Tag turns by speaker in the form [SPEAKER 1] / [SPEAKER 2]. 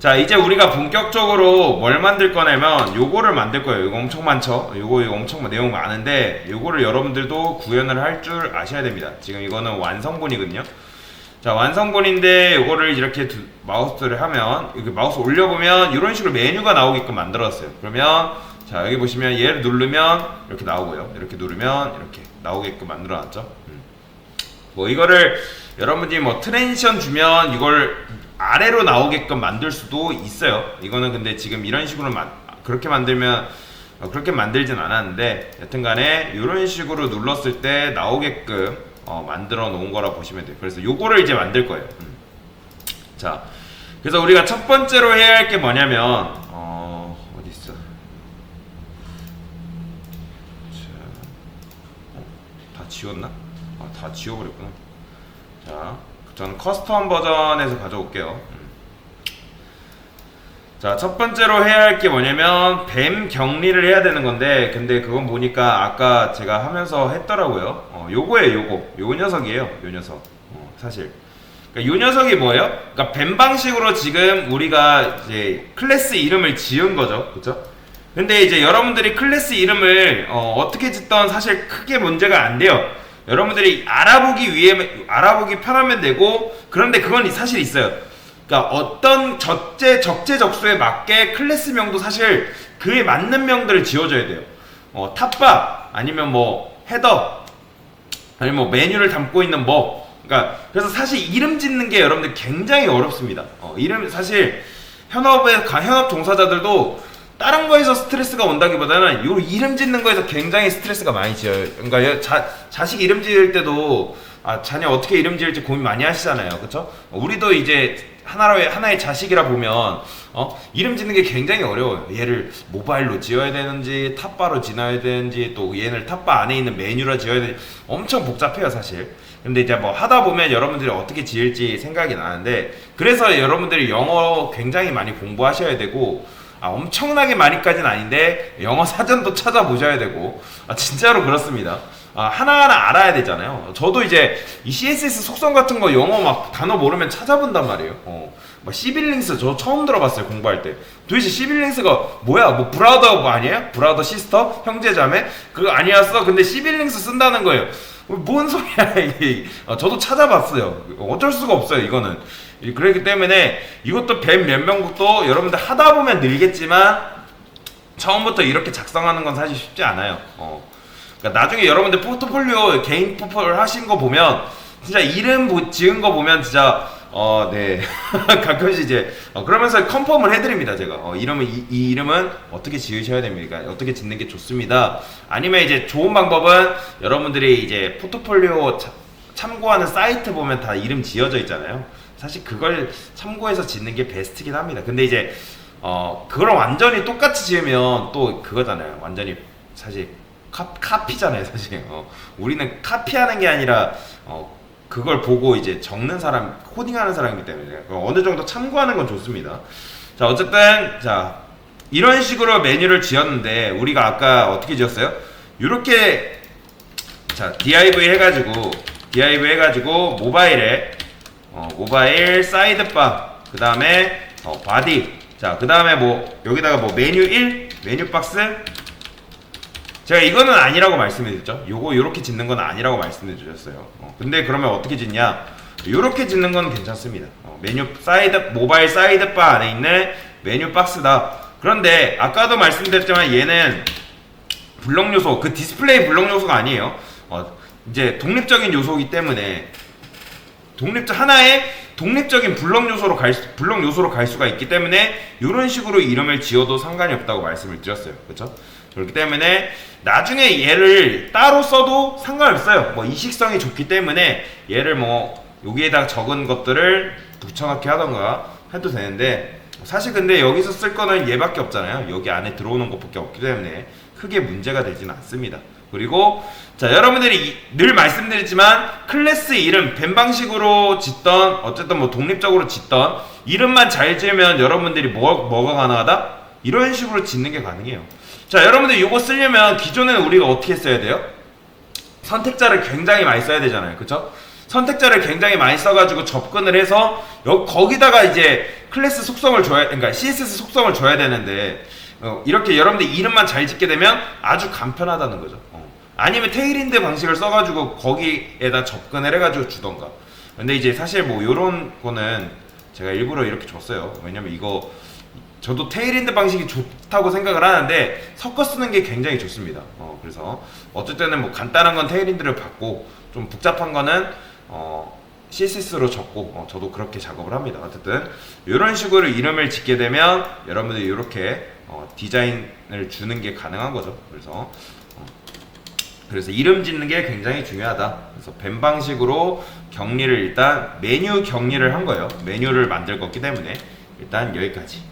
[SPEAKER 1] 자, 이제 우리가 본격적으로 뭘 만들 거냐면 요거를 만들 거예요. 이거 엄청 많죠? 이거 엄청 내용 많은데 요거를 여러분들도 구현을 할 줄 아셔야 됩니다. 지금 이거는 완성본이거든요. 자, 완성본인데 요거를 이렇게 마우스를 하면 이렇게 마우스 올려보면 이런 식으로 메뉴가 나오게끔 만들었어요. 그러면 자, 여기 보시면 얘를 누르면 이렇게 나오고요. 이렇게 누르면 이렇게 나오게끔 만들어놨죠. 뭐 이거를 여러분들이 뭐 트랜지션 주면 이걸 아래로 나오게끔 만들 수도 있어요. 이거는 근데 지금 이런 식으로 그렇게 만들면 그렇게 만들진 않았는데 여튼간에 이런 식으로 눌렀을 때 나오게끔 만들어 놓은 거라 보시면 돼요. 그래서 요거를 이제 만들 거예요. 자, 그래서 우리가 첫 번째로 해야 할 게 뭐냐면 어디 있어? 다 지웠나? 다 지워버렸구나. 자, 저는 커스텀 버전에서 가져올게요. 자, 첫 번째로 해야 할 게 뭐냐면 뱀 격리를 해야 되는 건데, 근데 그건 보니까 아까 제가 하면서 했더라고요. 요거예요. 요 녀석이에요. 요 녀석. 사실 그러니까 요 녀석이 뭐예요? 그러니까 뱀 방식으로 지금 우리가 이제 클래스 이름을 지은 거죠. 그쵸? 근데 이제 여러분들이 클래스 이름을 어떻게 짓던 사실 크게 문제가 안 돼요. 여러분들이 알아보기 편하면 되고, 그런데 그건 사실 있어요. 그러니까 어떤 적재적소에 맞게 클래스명도 사실 그에 맞는 명들을 지어줘야 돼요. 탑바 아니면 뭐 헤더 아니면 뭐 메뉴를 담고 있는 뭐, 그러니까 그래서 사실 이름 짓는 게 여러분들 굉장히 어렵습니다. 이름 사실 현업 종사자들도 다른 거에서 스트레스가 온다기보다는 요 이름 짓는 거에서 굉장히 스트레스가 많이 지어요. 그러니까 자식 이름 지을 때도 자녀 어떻게 이름 지을지 고민 많이 하시잖아요. 그쵸? 우리도 이제 하나의 자식이라 보면 이름 짓는 게 굉장히 어려워요. 얘를 모바일로 지어야 되는지 탑바로 지어야 되는지 또 얘를 탑바 안에 있는 메뉴로 지어야 되는지 엄청 복잡해요 사실. 근데 이제 뭐 하다 보면 여러분들이 어떻게 지을지 생각이 나는데, 그래서 여러분들이 영어 굉장히 많이 공부하셔야 되고, 엄청나게 많이까지는 아닌데 영어 사전도 찾아보셔야 되고, 진짜로 그렇습니다. 하나하나 알아야 되잖아요. 저도 이제 이 CSS 속성 같은 거 영어 막 단어 모르면 찾아본단 말이에요. 막 시빌링스 저 처음 들어봤어요, 공부할 때. 도대체 시빌링스가 뭐야? 뭐 브라더 아니에요? 브라더 시스터? 형제자매? 그거 아니었어? 근데 시빌링스 쓴다는 거예요. 뭔 소리야 이게. 저도 찾아봤어요. 어쩔 수가 없어요 이거는. 그렇기 때문에 이것도 뱀 몇 명부터 여러분들 하다 보면 늘겠지만 처음부터 이렇게 작성하는 건 사실 쉽지 않아요. 그러니까 나중에 여러분들 포트폴리오 개인 포폴 하신 거 보면 진짜 이름 지은 거 보면 진짜 네 가끔씩 이제 그러면서 컨펌을 해드립니다. 제가 이 이름은 어떻게 지으셔야 됩니까? 어떻게 짓는 게 좋습니다. 아니면 이제 좋은 방법은 여러분들이 이제 포트폴리오 참고하는 사이트 보면 다 이름 지어져 있잖아요. 사실 그걸 참고해서 짓는 게 베스트긴 합니다. 근데 이제 그거랑 완전히 똑같이 지으면 또 그거잖아요. 완전히 사실 카피잖아요 사실. 우리는 카피하는 게 아니라 그걸 보고 이제 적는 사람, 코딩하는 사람이기 때문에 어느 정도 참고하는 건 좋습니다. 자, 어쨌든 자 이런 식으로 메뉴를 지었는데 우리가 아까 어떻게 지었어요? 이렇게 자 div 해가지고 모바일 사이드바, 그 다음에 바디, 자 그 다음에 뭐 여기다가 뭐 메뉴 1 메뉴 박스. 제가 이거는 아니라고 말씀드렸죠. 요렇게 짓는 건 아니라고 말씀드렸어요. 근데 그러면 어떻게 짓냐? 요렇게 짓는 건 괜찮습니다. 모바일 사이드바 안에 있는 메뉴 박스다. 그런데 아까도 말씀드렸지만 얘는 블록 요소, 그 디스플레이 블록 요소가 아니에요. 이제 독립적인 요소이기 때문에 하나의 독립적인 블록 요소로 갈 수가 있기 때문에 이런 식으로 이름을 지어도 상관이 없다고 말씀을 드렸어요. 그렇죠? 그렇기 때문에 나중에 얘를 따로 써도 상관없어요. 뭐 이식성이 좋기 때문에 얘를 뭐 여기에다 적은 것들을 붙여넣기 하던가 해도 되는데, 사실 근데 여기서 쓸 거는 얘밖에 없잖아요. 여기 안에 들어오는 것밖에 없기 때문에 크게 문제가 되지는 않습니다. 그리고 자 여러분들이 늘 말씀드리지만 클래스 이름 뱀 방식으로 짓던 어쨌든 뭐 독립적으로 짓던 이름만 잘 지으면 여러분들이 뭐가 가능하다? 이런 식으로 짓는 게 가능해요. 자 여러분들 이거 쓰려면 기존에는 우리가 어떻게 써야 돼요? 선택자를 굉장히 많이 써야 되잖아요. 그쵸? 선택자를 굉장히 많이 써가지고 접근을 해서 거기다가 이제 클래스 속성을 줘야, 그러니까 CSS 속성을 줘야 되는데 이렇게 여러분들 이름만 잘 짓게 되면 아주 간편하다는 거죠. 아니면 테일인드 방식을 써가지고 거기에다 접근을 해가지고 주던가. 근데 이제 사실 뭐 요런 거는 제가 일부러 이렇게 줬어요. 왜냐면 이거 저도 테일인드 방식이 좋다고 생각을 하는데 섞어 쓰는 게 굉장히 좋습니다. 그래서 어쩔 때는 뭐 간단한 건 테일인드를 받고 좀 복잡한 거는 CSS로 적고 저도 그렇게 작업을 합니다. 어쨌든 이런 식으로 이름을 짓게 되면 여러분들이 이렇게 디자인을 주는 게 가능한 거죠. 그래서 이름 짓는 게 굉장히 중요하다. 그래서 뱀 방식으로 격리를 일단 메뉴 격리를 한 거예요. 메뉴를 만들 거기 때문에 일단 여기까지.